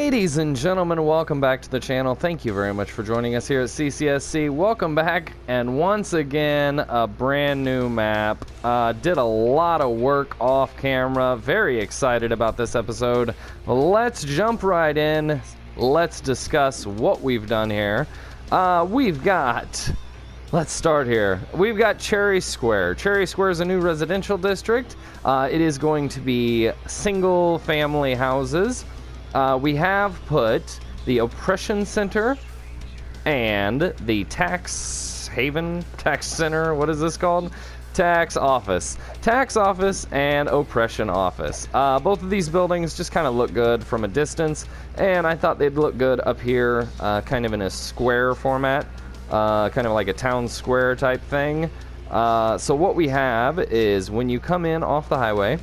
Ladies and gentlemen, welcome back to the channel. Thank you very much for joining us here at CCSC. Welcome back, and once again, a brand new map. Did a lot of work off camera. Very excited about this episode. Let's jump right in. Let's discuss what we've done here. Let's start here. We've got Cherry Square. Cherry Square is a new residential district. It is going to be single family houses. We have put the Oppression Center and the Tax Center, what is this called? Tax Office and Oppression Office. Both of these buildings just kind of look good from a distance, and I thought they'd look good up here, kind of in a square format, kind of like a town square type thing. So what we have is when you come in off the highway,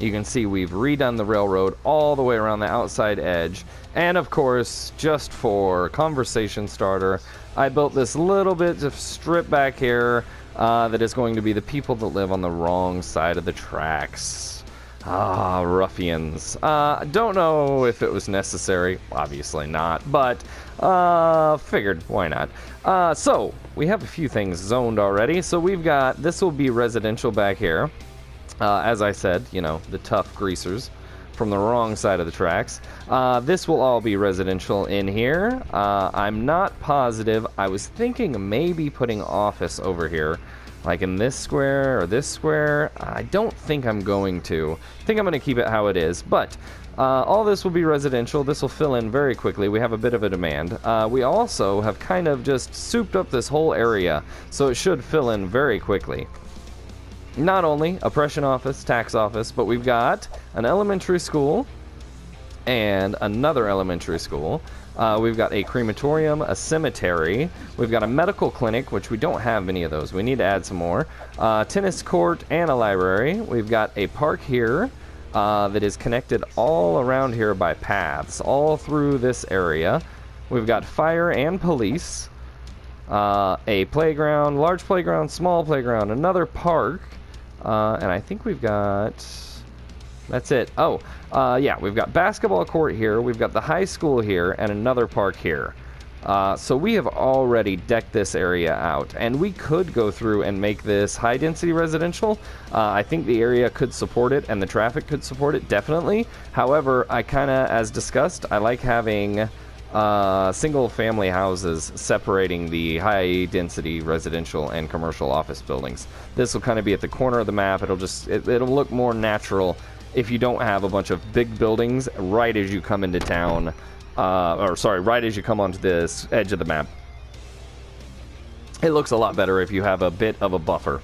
you can see we've redone the railroad all the way around the outside edge. And of course, just for conversation starter, I built this little bit of strip back here that is going to be the people that live on the wrong side of the tracks. Ah, ruffians. Don't know if it was necessary. Obviously not, but figured, why not? So, we have a few things zoned already. So we've got, this will be residential back here. As I said, you know, the tough greasers from the wrong side of the tracks. This will all be residential in here. I'm not positive. I was thinking maybe putting office over here, like in this square or this square. I don't think I'm going to. I think I'm going to keep it how it is. But all this will be residential. This will fill in very quickly. We have a bit of a demand. We also have kind of just souped up this whole area, so it should fill in very quickly. Not only Oppression Office, Tax Office, but we've got an elementary school and another elementary school. We've got a crematorium, a cemetery. We've got a medical clinic, which we don't have many of those. We need to add some more. Tennis court and a library. We've got a park here that is connected all around here by paths, all through this area. We've got fire and police. A playground, large playground, small playground, another park. And I think we've got, that's it. Oh, yeah, we've got basketball court here, we've got the high school here, and another park here. So we have already decked this area out, and we could go through and make this high-density residential. I think the area could support it, and the traffic could support it, definitely. However, I kind of, as discussed, I like having single family houses separating the high density residential and commercial office buildings. This will kind of be at the corner of the map. It'll look more natural if you don't have a bunch of big buildings right as you come into town, right as you come onto this edge of the map. It looks a lot better if you have a bit of a buffer.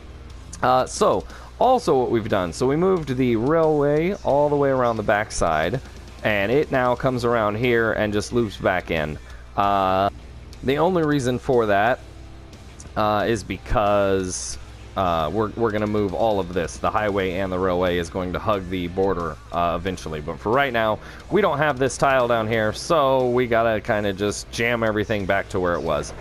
So also what we've done, so we moved the railway all the way around the backside, and it now comes around here and just loops back in. The only reason for that is because we're going to move all of this. The highway and the railway is going to hug the border eventually. But for right now, we don't have this tile down here, so we got to kind of just jam everything back to where it was.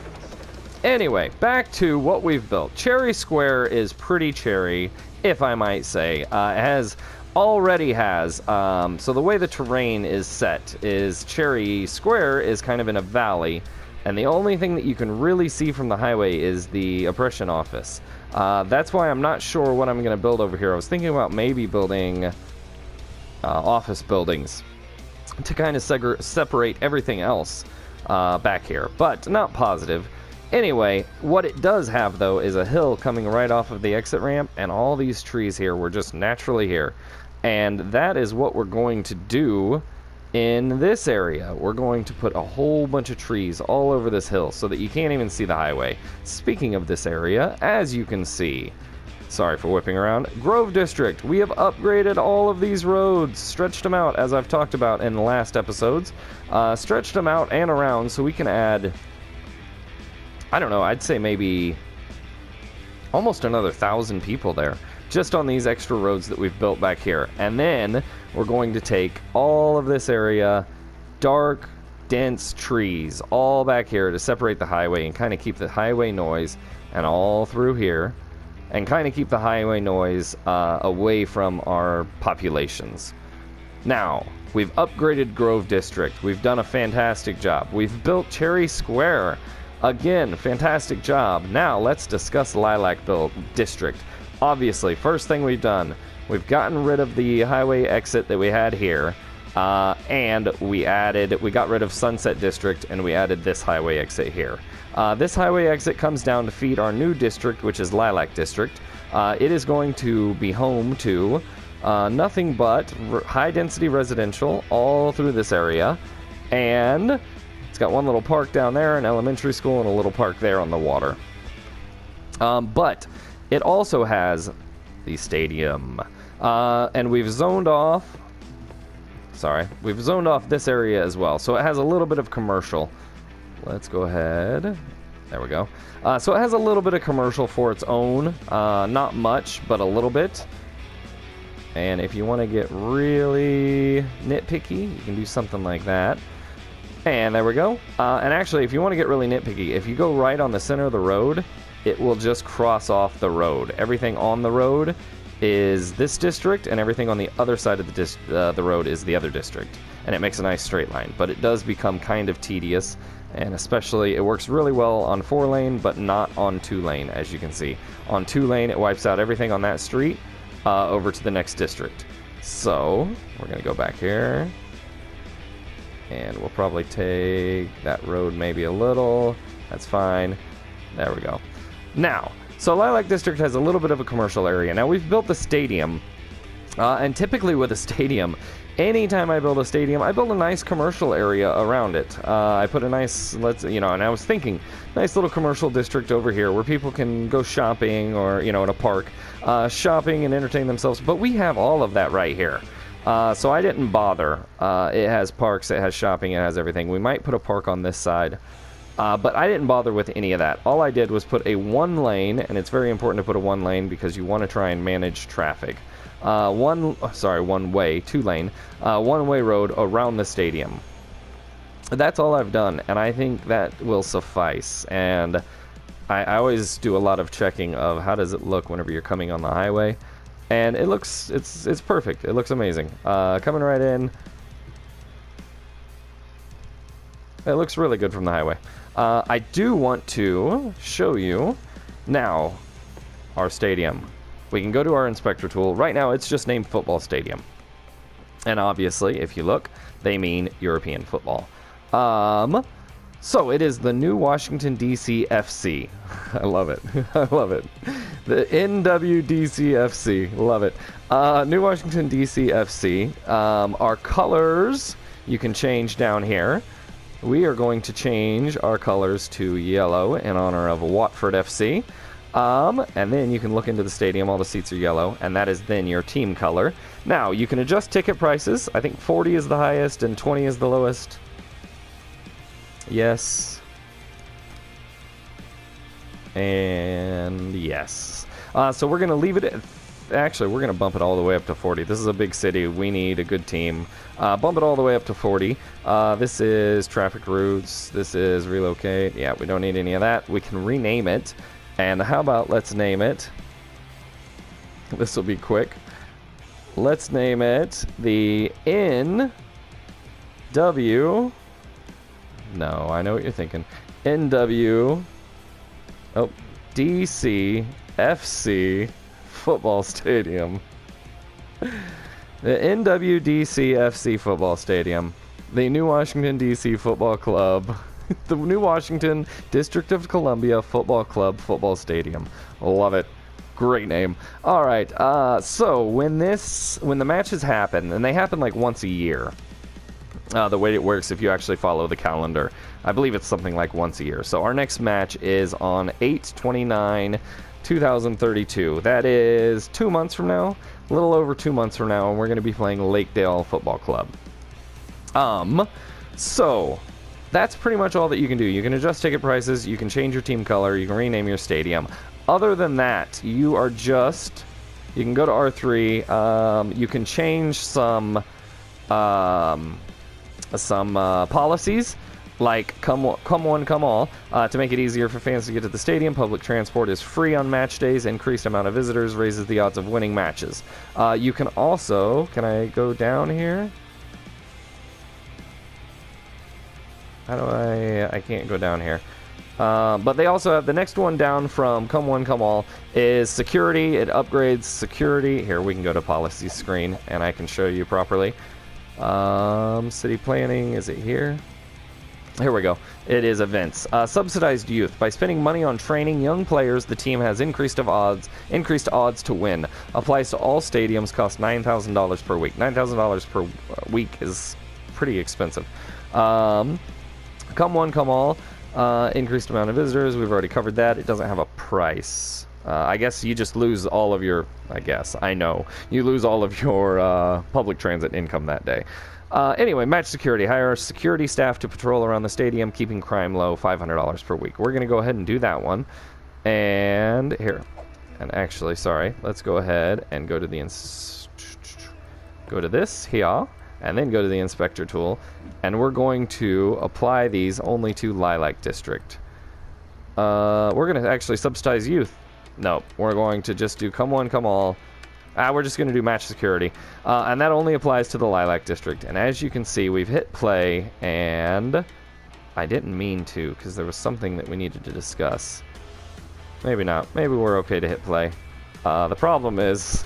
Anyway, back to what we've built. Cherry Square is pretty cherry, if I might say. Already has, so the way the terrain is set is Cherry Square is kind of in a valley, and the only thing that you can really see from the highway is the Oppression Office. That's why I'm not sure what I'm going to build over here. I was thinking about maybe building office buildings to kind of separate everything else back here, but not positive. Anyway, what it does have, though, is a hill coming right off of the exit ramp, and all these trees here were just naturally here. And that is what we're going to do in this area. We're going to put a whole bunch of trees all over this hill so that you can't even see the highway. Speaking of this area, as you can see, sorry for whipping around, Grove District, we have upgraded all of these roads, stretched them out, as I've talked about in the last episodes, stretched them out and around so we can add, I don't know, I'd say maybe almost another 1,000 people there, just on these extra roads that we've built back here. And then we're going to take all of this area, dark, dense trees, all back here to separate the highway and kind of keep the highway noise, and all through here, and kind of keep the highway noise away from our populations. Now, We've upgraded Grove District. We've done a fantastic job. We've built Cherry Square. Again, fantastic job. Now let's discuss Lilac District. Obviously, first thing we've done, we've gotten rid of the highway exit that we had here. And we got rid of Sunset District, and we added this highway exit here. This highway exit comes down to feed our new district, which is Lilac District. It is going to be home to nothing but high-density residential all through this area. And it's got one little park down there, an elementary school, and a little park there on the water. But it also has the stadium. And we've zoned off this area as well. So it has a little bit of commercial. Let's go ahead. There we go. So it has a little bit of commercial for its own. Not much, but a little bit. And if you want to get really nitpicky, you can do something like that. And there we go. And actually, if you want to get really nitpicky, if you go right on the center of the road, it will just cross off the road. Everything on the road is this district, and everything on the other side of the road is the other district. And it makes a nice straight line, but it does become kind of tedious, and especially it works really well on 4-lane, but not on 2-lane, as you can see. On 2-lane, it wipes out everything on that street over to the next district. So we're going to go back here, and we'll probably take that road maybe a little. That's fine. There we go. Now, so Lilac District has a little bit of a commercial area. Now, we've built the stadium, and typically with a stadium, anytime I build a stadium, I build a nice commercial area around it. I put a nice, and I was thinking, nice little commercial district over here where people can go shopping or, in a park, shopping and entertain themselves. But we have all of that right here. So I didn't bother. It has parks, it has shopping, it has everything. We might put a park on this side. But I didn't bother with any of that. All I did was put a 1-lane, and it's very important to put a 1-lane because you want to try and manage traffic. 2-lane, one-way road around the stadium. That's all I've done, and I think that will suffice. And I always do a lot of checking of how does it look whenever you're coming on the highway, and it's perfect. It looks amazing. Coming right in, it looks really good from the highway. I do want to show you now our stadium. We can go to our inspector tool. Right now, it's just named Football Stadium. And obviously, if you look, they mean European football. So it is the New Washington, D.C. FC. I love it. I love it. The NWDC FC. Love it. New Washington, D.C. FC. Our colors, you can change down here. We are going to change our colors to yellow in honor of Watford FC. And then you can look into the stadium, all the seats are yellow, and that is then your team color. Now, you can adjust ticket prices. I think 40 is the highest and 20 is the lowest. Yes. And yes. So we're going to leave it at... Actually, we're going to bump it all the way up to 40. This is a big city. We need a good team. Bump it all the way up to 40. This is traffic routes. This is relocate. Yeah, we don't need any of that. We can rename it. And how about let's name it... This will be quick. Let's name it the NW... No, I know what you're thinking. NW... Oh, DC FC... Football Stadium. The NWDC FC Football Stadium. The New Washington, D.C. Football Club. The New Washington District of Columbia Football Club Football Stadium. Love it. Great name. All right. So when the matches happen, and they happen like once a year, the way it works if you actually follow the calendar, I believe it's something like once a year. So our next match is on 8/29/2032. That is 2 months from now, a little over 2 months from now, and we're going to be playing Lakedale Football Club. So that's pretty much all that you can do. You can adjust ticket prices, you can change your team color, you can rename your stadium. Other than that, you can go to R3, you can change some policies, like come one, come all, to make it easier for fans to get to the stadium. Public transport is free on match days. Increased amount of visitors raises the odds of winning matches. You can also, can I go down here? How do I can't go down here. But they also have the next one down from Come One, Come All is security. It upgrades security. Here, we can go to policy screen and I can show you properly. City planning, is it here? Here we go. It is events. Subsidized youth. By spending money on training young players, the team has increased odds to win. Applies to all stadiums. Costs $9,000 per week. $9,000 per week is pretty expensive. Come One, Come All. Increased amount of visitors. We've already covered that. It doesn't have a price. I guess you just lose all of your... You lose all of your public transit income that day. Anyway, match security. Hire security staff to patrol around the stadium, keeping crime low, $500 per week. We're going to go ahead and do that one. And here. And actually, sorry. Let's go ahead and go to the... go to this here. And then go to the inspector tool. And we're going to apply these only to Lilac District. We're going to actually subsidize youth. No, we're going to just do Come One, Come All. We're just going to do match security. And that only applies to the Lilac District. And as you can see, we've hit play, and I didn't mean to, because there was something that we needed to discuss. Maybe not. Maybe we're okay to hit play. The problem is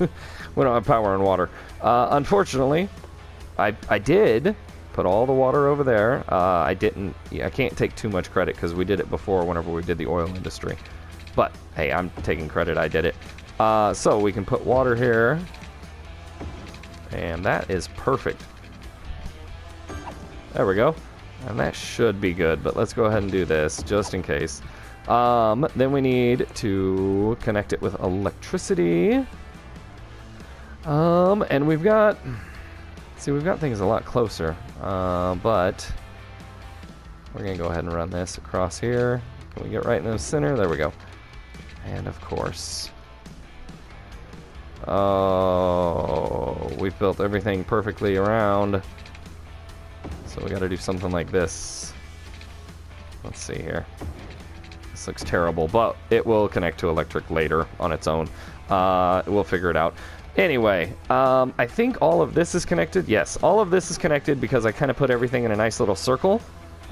we don't have power and water. Unfortunately, I did put all the water over there. I can't take too much credit, because we did it before whenever we did the oil industry. But, hey, I'm taking credit. I did it. So we can put water here, and that is perfect. There we go, and that should be good, but let's go ahead and do this just in case. Then we need to connect it with electricity, and we've got things a lot closer, but we're gonna go ahead and run this across here. Can we get right in the center? There we go. And of course, oh, we've built everything perfectly around. So we got to do something like this. Let's see here. This looks terrible, but it will connect to electric later on its own. We'll figure it out. Anyway, I think all of this is connected. Yes, all of this is connected because I kind of put everything in a nice little circle.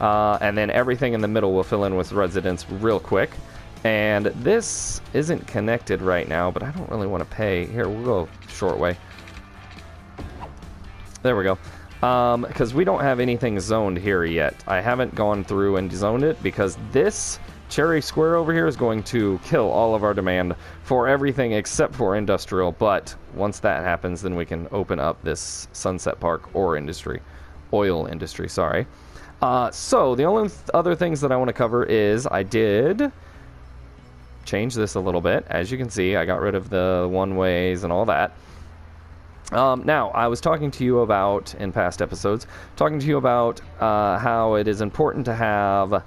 And then everything in the middle will fill in with residents real quick. And this isn't connected right now, but I don't really want to pay. Here, we'll go short way. There we go. Because we don't have anything zoned here yet. I haven't gone through and zoned it because this Cherry Square over here is going to kill all of our demand for everything except for industrial. But once that happens, then we can open up this Sunset Park or oil industry, sorry. So the only other things that I want to cover is I did change this a little bit. As you can see, I got rid of the one-ways and all that. Now, I was talking to you about, in past episodes, how it is important to have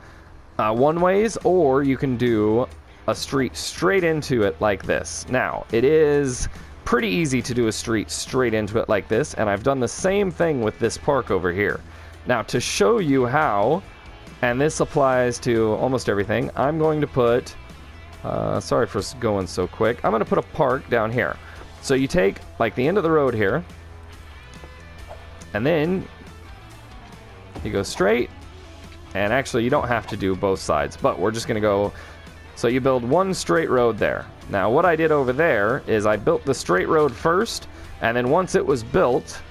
one-ways, or you can do a street straight into it like this. Now, it is pretty easy to do a street straight into it like this, and I've done the same thing with this park over here. Now, to show you how, and this applies to almost everything, I'm going to put... sorry for going so quick. I'm going to put a park down here. So you take, like, the end of the road here, and then you go straight, and actually you don't have to do both sides, but we're just going to go... So you build one straight road there. Now, what I did over there is I built the straight road first, and then once it was built,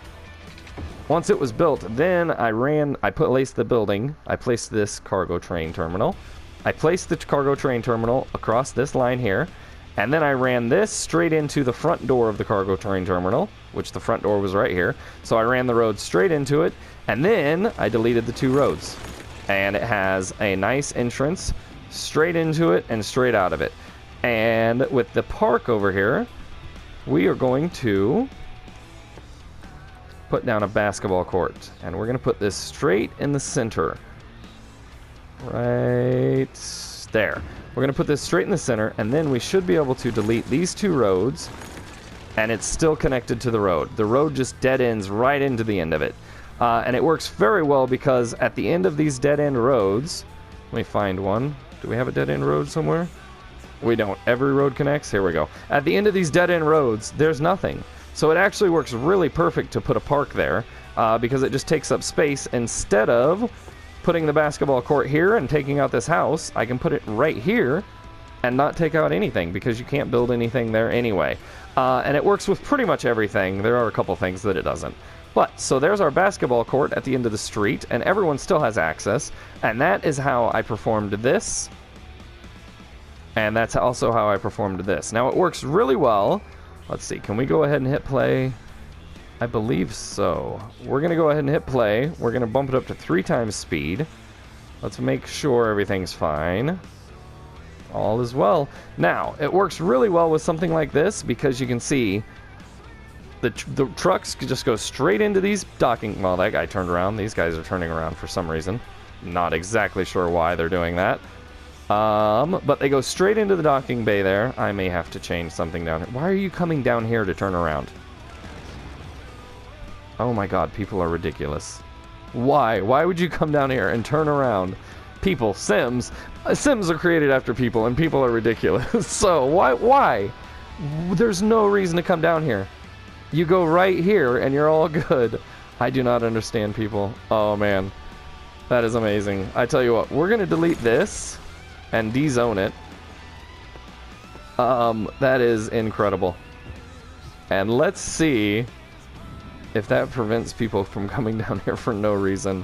then I placed the building. I placed this cargo train terminal. I placed the cargo train terminal across this line here, and then I ran this straight into the front door of the cargo train terminal, which the front door was right here. So I ran the road straight into it, and then I deleted the two roads. And it has a nice entrance straight into it and straight out of it. And with the park over here, we are going to put down a basketball court, and we're going to put this straight in the center. Right there. We're going to put this straight in the center, and then we should be able to delete these two roads, and it's still connected to the road. The road just dead ends right into the end of it. And it works very well because at the end of these dead end roads, let me find one. Do we have a dead end road somewhere? We don't. Every road connects. Here we go. At the end of these dead end roads, there's nothing. So it actually works really perfect to put a park there because it just takes up space instead of putting the basketball court here and taking out this house, I can put it right here and not take out anything because you can't build anything there anyway. And it works with pretty much everything. There are a couple things that it doesn't. But, so there's our basketball court at the end of the street, and everyone still has access. And that is how I performed this. And that's also how I performed this. Now, it works really well. Let's see, can we go ahead and hit play? I believe so. We're going to go ahead and hit play. We're going to bump it up to 3 times speed. Let's make sure everything's fine. All is well. Now, it works really well with something like this because you can see the trucks just go straight into these docking... Well, that guy turned around. These guys are turning around for some reason. Not exactly sure why they're doing that. But they go straight into the docking bay there. I may have to change something down here. Why are you coming down here to turn around? Oh my god, people are ridiculous. Why? Why would you come down here and turn around? People, Sims. Sims are created after people, and people are ridiculous. So, why? There's no reason to come down here. You go right here, and you're all good. I do not understand people. Oh, man. That is amazing. I tell you what, we're going to delete this and de-zone it. That is incredible. And let's see if that prevents people from coming down here for no reason.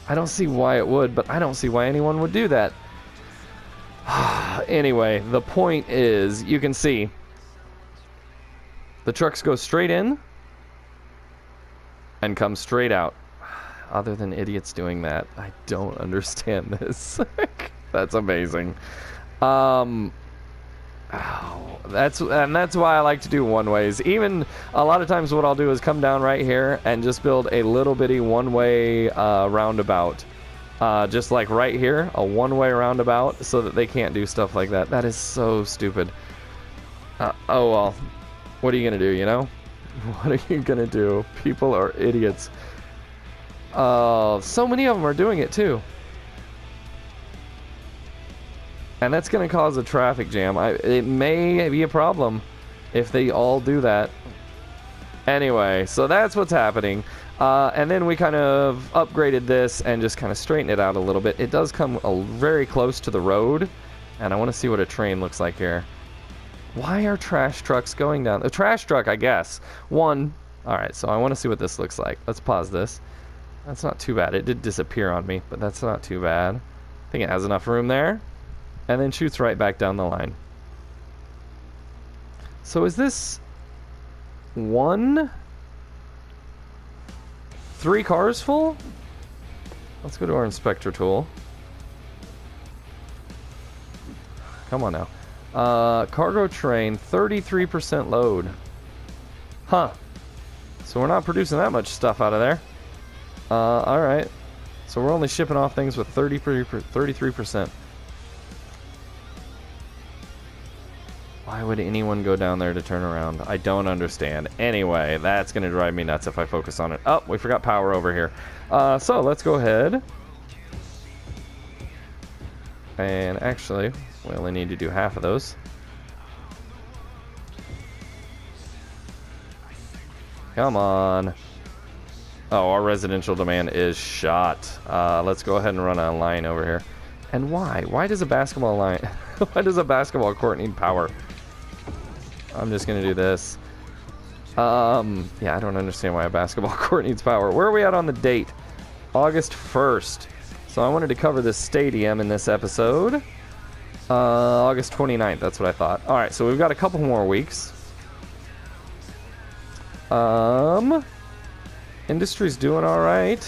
I don't see why it would, but I don't see why anyone would do that. Anyway, the point is, you can see the trucks go straight in and come straight out. Other than idiots doing that, I don't understand this. That's amazing. That's why I like to do one-ways. Even a lot of times what I'll do is come down right here and just build a little bitty one-way roundabout. Just like right here, a one-way roundabout so that they can't do stuff like that. That is so stupid. Oh well. What are you going to do, you know? What are you going to do? People are idiots. So many of them are doing it too. And that's going to cause a traffic jam. It may be a problem if they all do that. Anyway, so that's what's happening. And then we kind of upgraded this and just kind of straightened it out a little bit. It does come very close to the road. And I want to see what a train looks like here. Why are trash trucks going down? A trash truck, I guess. Alright, so I want to see what this looks like. Let's pause this. That's not too bad. It did disappear on me, but that's not too bad. I think it has enough room there. And then shoots right back down the line. So is this 3 cars full? Let's go to our inspector tool. Come on now. Cargo train, 33% load. Huh. So we're not producing that much stuff out of there. Alright. So we're only shipping off things with 33%. Why would anyone go down there to turn around? I don't understand. Anyway, that's going to drive me nuts if I focus on it. Oh, we forgot power over here. So let's go ahead. And actually, we only need to do half of those. Come on. Oh, our residential demand is shot. Let's go ahead and run a line over here. And why? Why does a basketball line... Why does a basketball court need power? I'm just going to do this. Yeah, I don't understand why a basketball court needs power. Where are we at on the date? August 1st. So I wanted to cover this stadium in this episode. August 29th, that's what I thought. Alright, so we've got a couple more weeks. Industry's doing alright.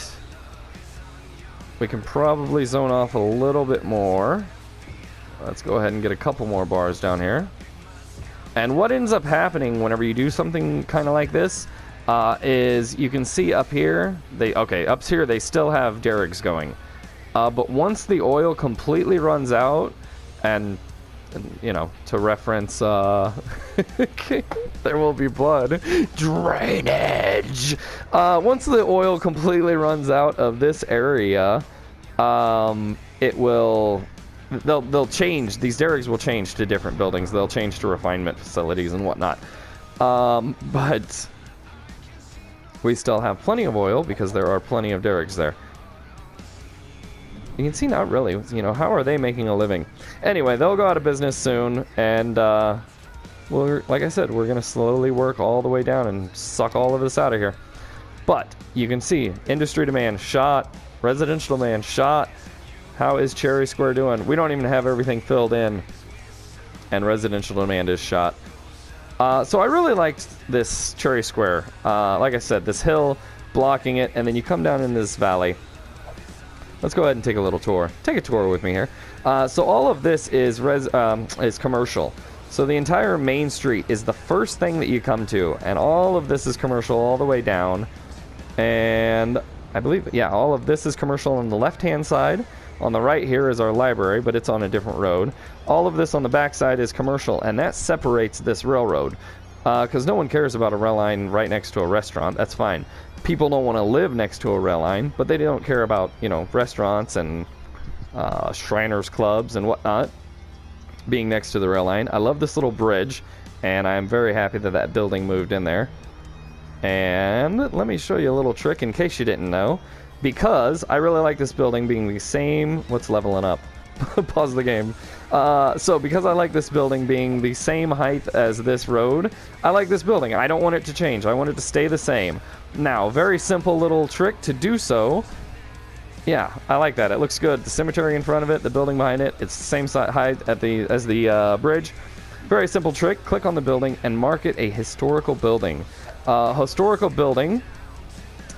We can probably zone off a little bit more. Let's go ahead and get a couple more bars down here. And what ends up happening whenever you do something kind of like this is you can see up here, up here they still have derricks going. But once the oil completely runs out, and you know, to reference, there will be blood, drainage. Once the oil completely runs out of this area, it will... They'll change. These derricks will change to different buildings. They'll change to refinement facilities and whatnot. But we still have plenty of oil because there are plenty of derricks there. You can see not really. You know, how are they making a living? Anyway, they'll go out of business soon, and like I said, we're going to slowly work all the way down and suck all of this out of here. But you can see industry demand shot, residential demand shot. How is Cherry Square doing? We don't even have everything filled in, and residential demand is shot. So I really liked this Cherry Square. Like I said, this hill blocking it, and then you come down in this valley. Let's go ahead and take a little tour. Take a tour with me here. So all of this is commercial. So the entire main street is the first thing that you come to, and all of this is commercial all the way down. And I believe, yeah, all of this is commercial on the left-hand side. On the right here is our library, but it's on a different road. All of this on the back side is commercial, and that separates this railroad. Because no one cares about a rail line right next to a restaurant. That's fine. People don't want to live next to a rail line, but they don't care about, you know, restaurants and Shriners clubs and whatnot being next to the rail line. I love this little bridge, and I'm very happy that that building moved in there. And let me show you a little trick in case you didn't know, because I really like this building being the same. What's leveling up? Pause the game. So because I like this building being the same height as this road, I like this building. I don't want it to change. I want it to stay the same. Now, very simple little trick to do so. Yeah, I like that. It looks good. The cemetery in front of it, the building behind it, it's the same height as the bridge. Very simple trick. Click on the building and mark it a historical building. Historical building,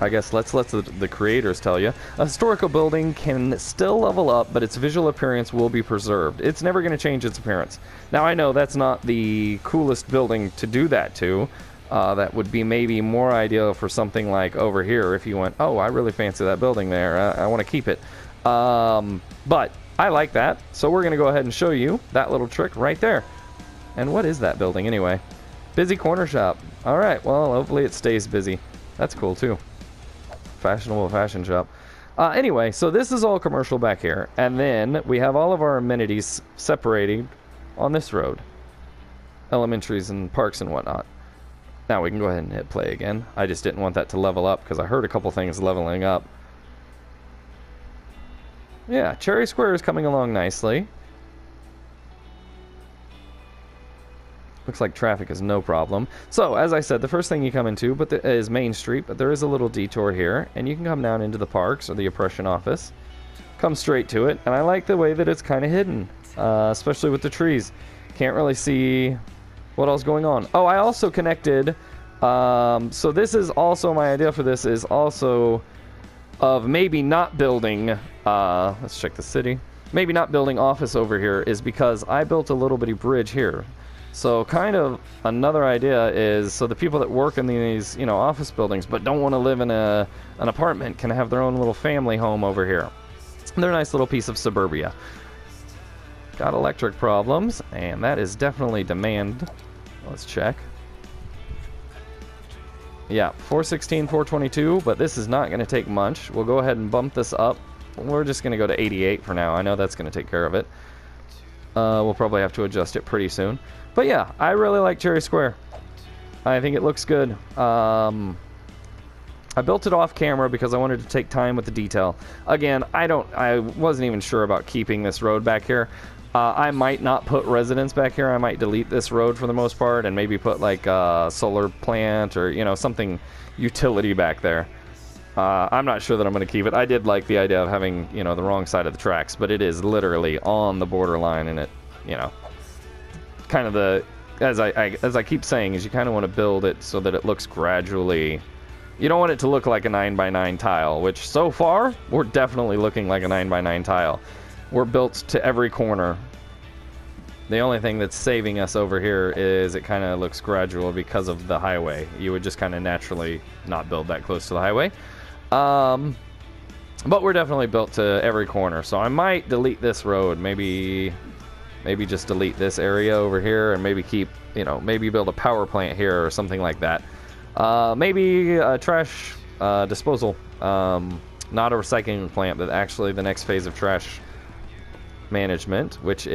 I guess let's let the creators tell you. A historical building can still level up, but its visual appearance will be preserved. It's never going to change its appearance. Now, I know that's not the coolest building to do that to. That would be maybe more ideal for something like over here if you went, oh, I really fancy that building there. I want to keep it. But I like that, so we're going to go ahead and show you that little trick right there. And what is that building anyway? Busy corner shop. All right, well, hopefully it stays busy. That's cool, too. Fashionable fashion shop. Anyway, so this is all commercial back here. And then we have all of our amenities separating on this road. Elementaries and parks and whatnot. Now we can go ahead and hit play again. I just didn't want that to level up because I heard a couple things leveling up. Yeah, Cherry Square is coming along nicely. Looks like traffic is no problem. So, as I said, the first thing you come into is Main Street, but there is a little detour here, and you can come down into the parks or the oppression office. Come straight to it, and I like the way that it's kind of hidden, especially with the trees. Can't really see what else is going on. Oh, I also connected, so this is also, my idea for this is also of maybe not building, let's check the city. Maybe not building office over here is because I built a little bitty bridge here. So kind of another idea is, so the people that work in these, you know, office buildings but don't want to live in an apartment can have their own little family home over here. They're a nice little piece of suburbia. Got electric problems, and that is definitely demand. Let's check. Yeah, 416, 422, but this is not going to take much. We'll go ahead and bump this up. We're just going to go to 88 for now. I know that's going to take care of it. We'll probably have to adjust it pretty soon. But yeah, I really like Cherry Square. I think it looks good. I built it off camera because I wanted to take time with the detail. Again, I wasn't even sure about keeping this road back here. I might not put residents back here. I might delete this road for the most part and maybe put like a solar plant or, you know, something utility back there. I'm not sure that I'm going to keep it. I did like the idea of having, you know, the wrong side of the tracks, but it is literally on the borderline, and it, you know, kind of the, as I keep saying, is you kind of want to build it so that it looks gradually. You don't want it to look like a 9x9 tile, which so far we're definitely looking like a 9x9 tile. We're built to every corner. The only thing that's saving us over here is it kind of looks gradual because of the highway. You would just kind of naturally not build that close to the highway. But we're definitely built to every corner. So I might delete this road. Maybe just delete this area over here and maybe keep, you know, maybe build a power plant here or something like that. Maybe a trash disposal. Not a recycling plant, but actually the next phase of trash management, which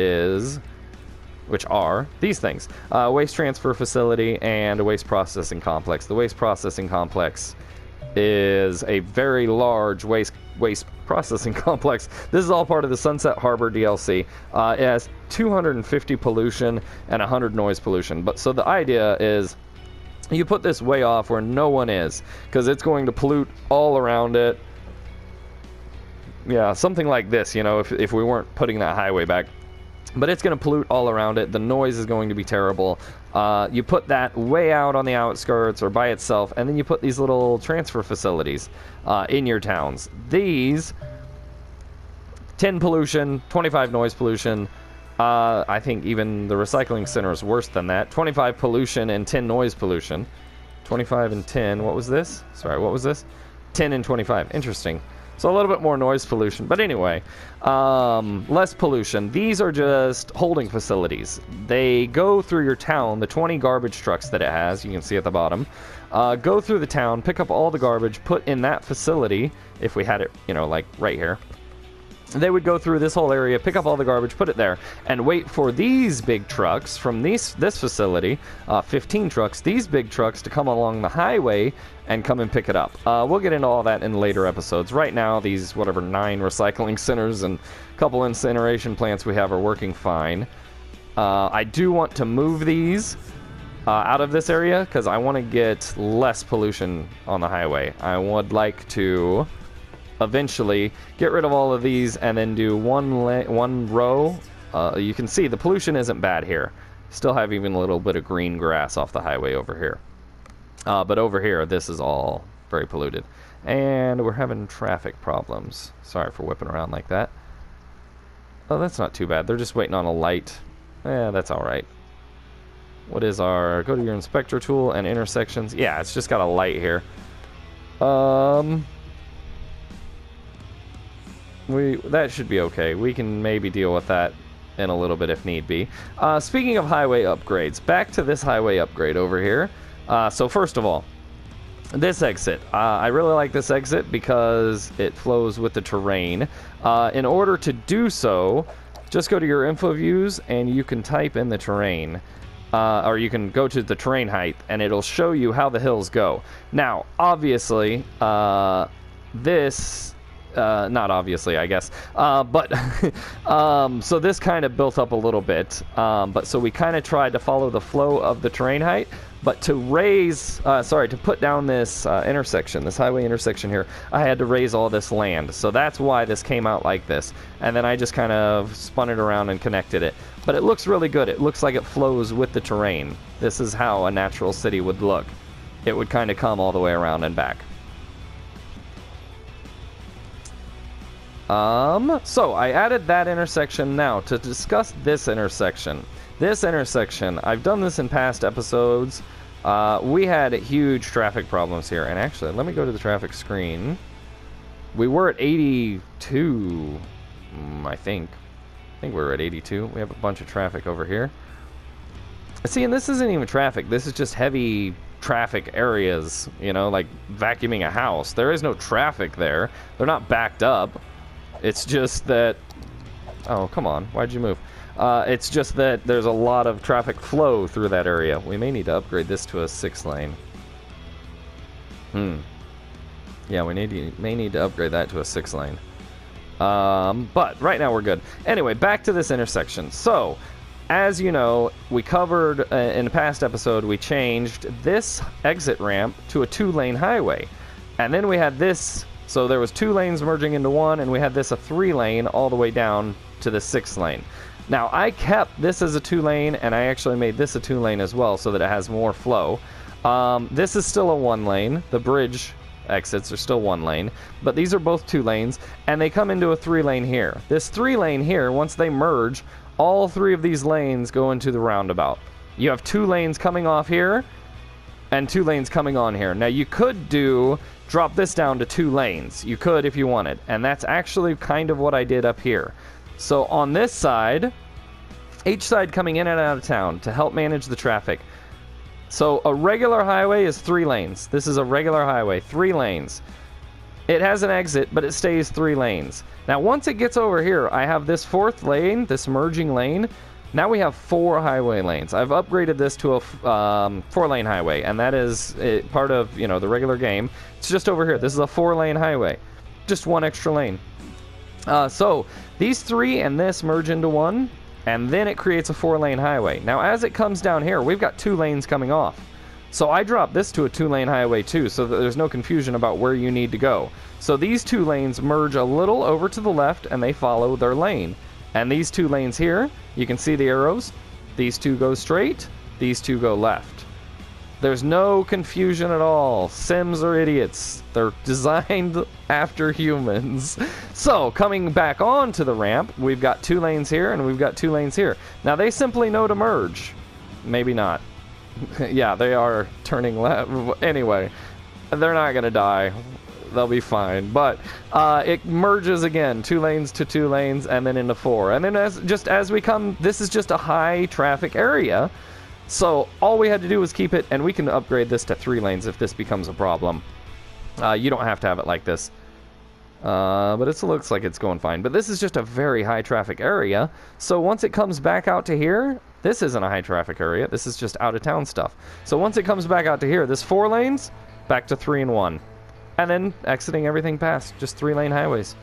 are these things. Waste transfer facility and a waste processing complex. The waste processing complex is a very large waste processing complex. This is all part of the Sunset Harbor DLC. It has 250 pollution and 100 noise pollution. But so the idea is you put this way off where no one is, because it's going to pollute all around it. Yeah, something like this, you know, if we weren't putting that highway back. But it's going to pollute all around it. The noise is going to be terrible. You put that way out on the outskirts or by itself, and then you put these little transfer facilities in your towns. These, 10 pollution, 25 noise pollution. I think even the recycling center is worse than that. 25 pollution and 10 noise pollution. 25 and 10. What was this? Sorry, what was this? 10 and 25. Interesting. So a little bit more noise pollution. But anyway, less pollution. These are just holding facilities. They go through your town, the 20 garbage trucks that it has, you can see at the bottom, go through the town, pick up all the garbage, put in that facility, if we had it, you know, like right here. They would go through this whole area, pick up all the garbage, put it there, and wait for these big trucks from this facility, 15 trucks, these big trucks to come along the highway and come and pick it up. We'll get into all that in later episodes. Right now, these, 9 recycling centers and a couple incineration plants we have are working fine. I do want to move these out of this area because I want to get less pollution on the highway. I would like to eventually get rid of all of these and then do one row. You can see the pollution isn't bad here. Still have even a little bit of green grass off the highway over here. But over here, this is all very polluted. And we're having traffic problems. Sorry for whipping around like that. Oh, that's not too bad. They're just waiting on a light. Yeah, that's alright. What is our... Go to your inspector tool and intersections. Yeah, it's just got a light here. That should be okay. We can maybe deal with that in a little bit if need be. Speaking of highway upgrades, back to this highway upgrade over here. So first of all, this exit. I really like this exit because it flows with the terrain. In order to do so, just go to your info views and you can type in the terrain. Or you can go to the terrain height and it'll show you how the hills go. Now, obviously, this... not obviously, I guess, but so this kind of built up a little bit, but so we kind of tried to follow the flow of the terrain height, but to raise, to put down this intersection, this highway intersection here, I had to raise all this land, so that's why this came out like this, and then I just kind of spun it around and connected it, but it looks really good. It looks like it flows with the terrain. This is how a natural city would look. It would kind of come all the way around and back. So I added that intersection now to discuss this intersection. This intersection, I've done this in past episodes. We had huge traffic problems here. And actually, let me go to the traffic screen. We were at 82, I think. I think we were at 82. We have a bunch of traffic over here. See, and this isn't even traffic. This is just heavy traffic areas, you know, like vacuuming a house. There is no traffic there. They're not backed up. It's just that... Oh, come on. Why'd you move? It's just that there's a lot of traffic flow through that area. We may need to upgrade this to a 6-lane. Yeah, we may need to upgrade that to a 6-lane. But right now we're good. Anyway, back to this intersection. So, as you know, we covered in a past episode, we changed this exit ramp to a 2-lane highway. And then we had this... So there was 2 lanes merging into one, and we had this a 3-lane all the way down to the 6-lane. Now, I kept this as a 2-lane, and I actually made this a 2-lane as well so that it has more flow. This is still a 1-lane. The bridge exits are still 1 lane, but these are both 2 lanes, and they come into a 3-lane here. This 3-lane here, once they merge, all 3 of these lanes go into the roundabout. You have 2 lanes coming off here, and 2 lanes coming on here. Now, you could drop this down to 2 lanes. You could if you wanted, and that's actually kind of what I did up here. So on this side, each side coming in and out of town to help manage the traffic. So a regular highway is 3 lanes. This is a regular highway, 3 lanes. It has an exit, but it stays 3 lanes. Now once it gets over here, I have this 4th lane, this merging lane. Now we have 4 highway lanes. I've upgraded this to a 4-lane highway, and that is part of, you know, the regular game. It's just over here. This is a 4-lane highway. Just 1 extra lane. So these three and this merge into one, and then it creates a 4-lane highway. Now, as it comes down here, we've got 2 lanes coming off. So I dropped this to a 2-lane highway too, so that there's no confusion about where you need to go. So these 2 lanes merge a little over to the left, and they follow their lane. And these 2 lanes here, you can see the arrows. These 2 go straight, these 2 go left. There's no confusion at all. Sims are idiots. They're designed after humans. So, coming back onto the ramp, we've got 2 lanes here and we've got 2 lanes here. Now, they simply know to merge. Maybe not. Yeah, they are turning left. Anyway, they're not going to die. They'll be fine. But it merges again, 2 lanes to 2 lanes and then into 4. And then as we come, this is just a high traffic area. So all we had to do was keep it, and we can upgrade this to 3 lanes if this becomes a problem. You don't have to have it like this. But it looks like it's going fine. But this is just a very high traffic area. So once it comes back out to here, this isn't a high traffic area. This is just out of town stuff. So once it comes back out to here, this 4 lanes, back to 3 and 1. And then exiting everything past, just 3-lane highways.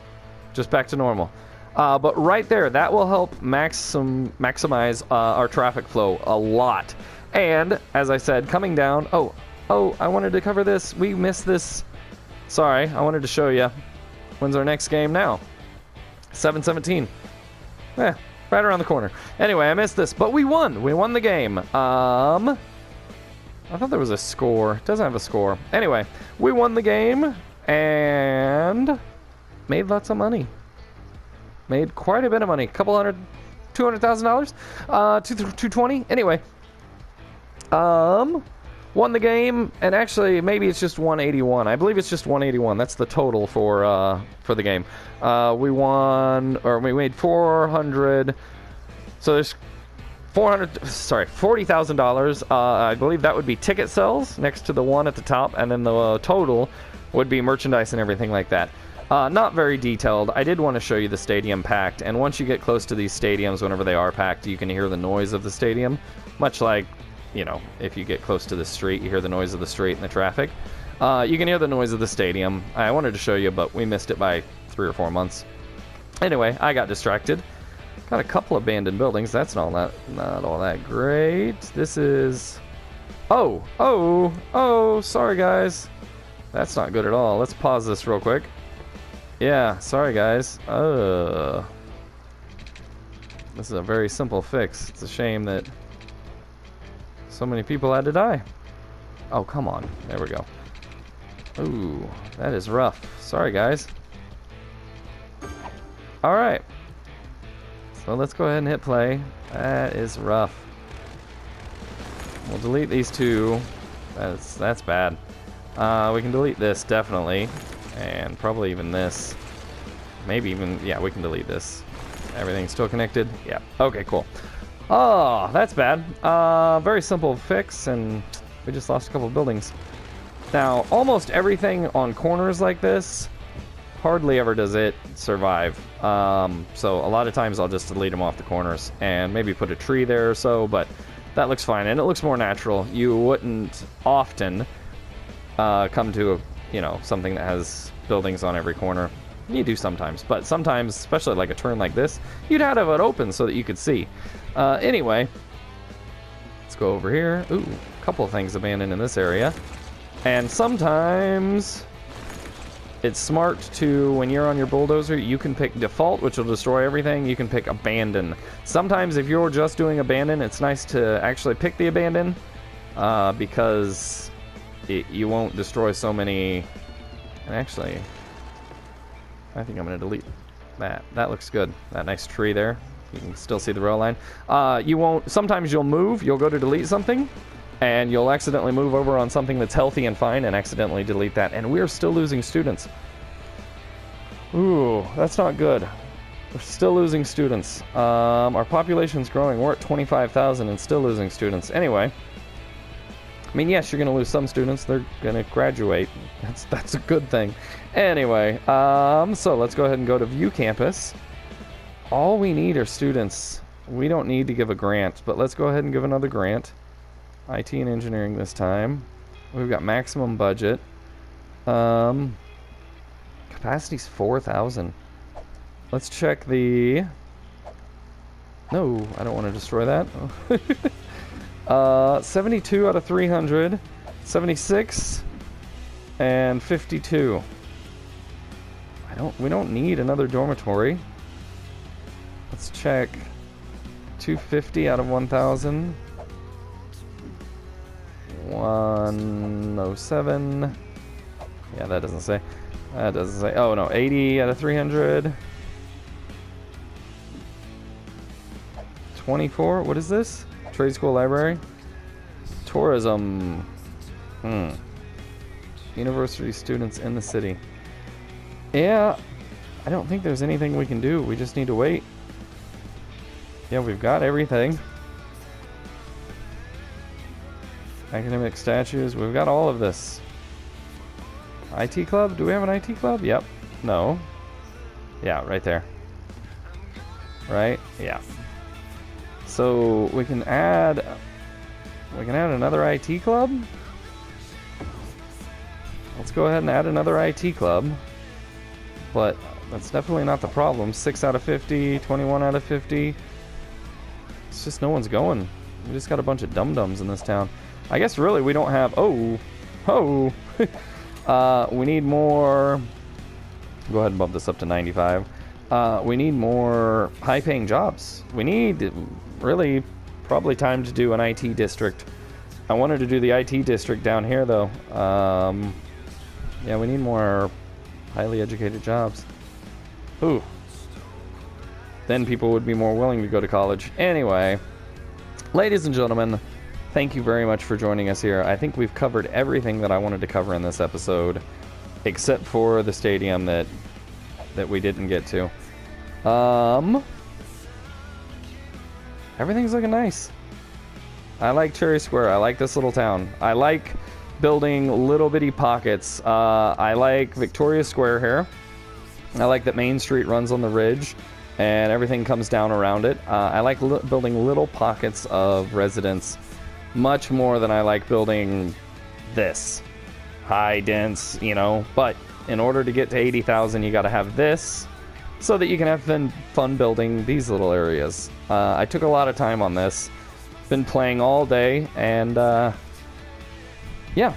Just back to normal. But right there, that will help maximize our traffic flow a lot. And, as I said, coming down... Oh, I wanted to cover this. We missed this. Sorry, I wanted to show you. When's our next game now? 7/17. Right around the corner. Anyway, I missed this, but we won. We won the game. I thought there was a score. It doesn't have a score. Anyway, we won the game and made lots of money. Made quite a bit of money. $200,000? $220? Anyway. Won the game, and actually, maybe it's just 181. I believe it's just 181. That's the total for the game. We made 400. So there's $40,000. I believe that would be ticket sales next to the one at the top, and then the total would be merchandise and everything like that. Not very detailed. I did want to show you the stadium packed, and once you get close to these stadiums, whenever they are packed, you can hear the noise of the stadium, much like, you know, if you get close to the street, you hear the noise of the street and the traffic. You can hear the noise of the stadium. I wanted to show you, but we missed it by 3 or 4 months. Anyway, I got distracted. Got a couple abandoned buildings. That's not all that great. This is... Oh, sorry, guys. That's not good at all. Let's pause this real quick. Yeah, sorry, guys. This is a very simple fix. It's a shame that so many people had to die. Oh, come on. There we go. Ooh, that is rough. Sorry, guys. Alright. So let's go ahead and hit play. That is rough. We'll delete these 2. That's bad. We can delete this, definitely. And probably even this. Maybe even... Yeah, we can delete this. Everything's still connected? Yeah. Okay, cool. Oh, that's bad. Very simple fix, and we just lost a couple of buildings. Now, almost everything on corners like this, hardly ever does it survive. So a lot of times I'll just delete them off the corners and maybe put a tree there or so, but that looks fine, and it looks more natural. You wouldn't often come to something that has buildings on every corner. You do sometimes, but sometimes, especially like a turn like this, you'd have it open so that you could see. Anyway, let's go over here. Ooh, a couple of things abandoned in this area. And sometimes it's smart to, when you're on your bulldozer, you can pick default, which will destroy everything. You can pick abandon. Sometimes if you're just doing abandon, it's nice to actually pick the abandon, because you won't destroy so many. And actually, I think I'm going to delete that. That looks good. That nice tree there. You can still see the rail line. You won't. Sometimes you'll move. You'll go to delete something, and you'll accidentally move over on something that's healthy and fine and accidentally delete that. And we're still losing students. Ooh, that's not good. We're still losing students. Our population's growing. We're at 25,000 and still losing students. Anyway, I mean, yes, you're going to lose some students. They're going to graduate. That's a good thing. Anyway, so let's go ahead and go to View Campus. All we need are students. We don't need to give a grant, but let's go ahead and give another grant. IT and engineering this time. We've got maximum budget. Capacity's 4,000. Let's check the... No, I don't want to destroy that. 72 out of 300, 76, and 52. We don't need another dormitory. Let's check. 250 out of 1,000. 107. Yeah, that doesn't say. That doesn't say. Oh no, 80 out of 300. 24. What is this? Trade school library. Tourism. University students in the city. Yeah, I don't think there's anything we can do. We just need to wait. Yeah, we've got everything. Academic statues. We've got all of this. IT club? Do we have an IT club? Yep. No. Yeah, right there. Right? Yeah. So we can add another IT club. Let's go ahead and add another IT club. But that's definitely not the problem. 6 out of 50, 21 out of 50. It's just no one's going. We just got a bunch of dum-dums in this town. I guess really we don't have... Oh! We need more... Go ahead and bump this up to 95. We need more high-paying jobs. We need really probably time to do an IT district. I wanted to do the IT district down here though. Yeah, we need more highly educated jobs. Ooh. Then people would be more willing to go to college. Anyway, ladies and gentlemen, thank you very much for joining us here. I think we've covered everything that I wanted to cover in this episode, except for the stadium that we didn't get to. Everything's looking nice. I like Cherry Square. I like this little town. I like building little bitty pockets. I like Victoria Square here. I like that Main Street runs on the ridge and everything comes down around it. I like building little pockets of residence much more than I like building this high dense, you know. But in order to get to 80,000, you got to have this so that you can have fun building these little areas. I took a lot of time on this. Been playing all day, and yeah,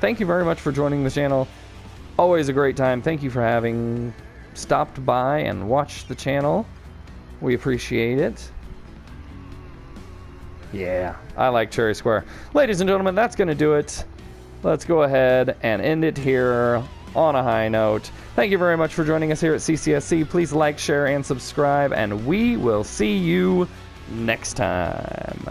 thank you very much for joining the channel. Always a great time. Thank you for having stopped by and watched the channel. We appreciate it. Yeah, I like Cherry Square. Ladies and gentlemen, that's going to do it. Let's go ahead and end it here on a high note. Thank you very much for joining us here at CCSC. Please like, share, and subscribe, and we will see you next time.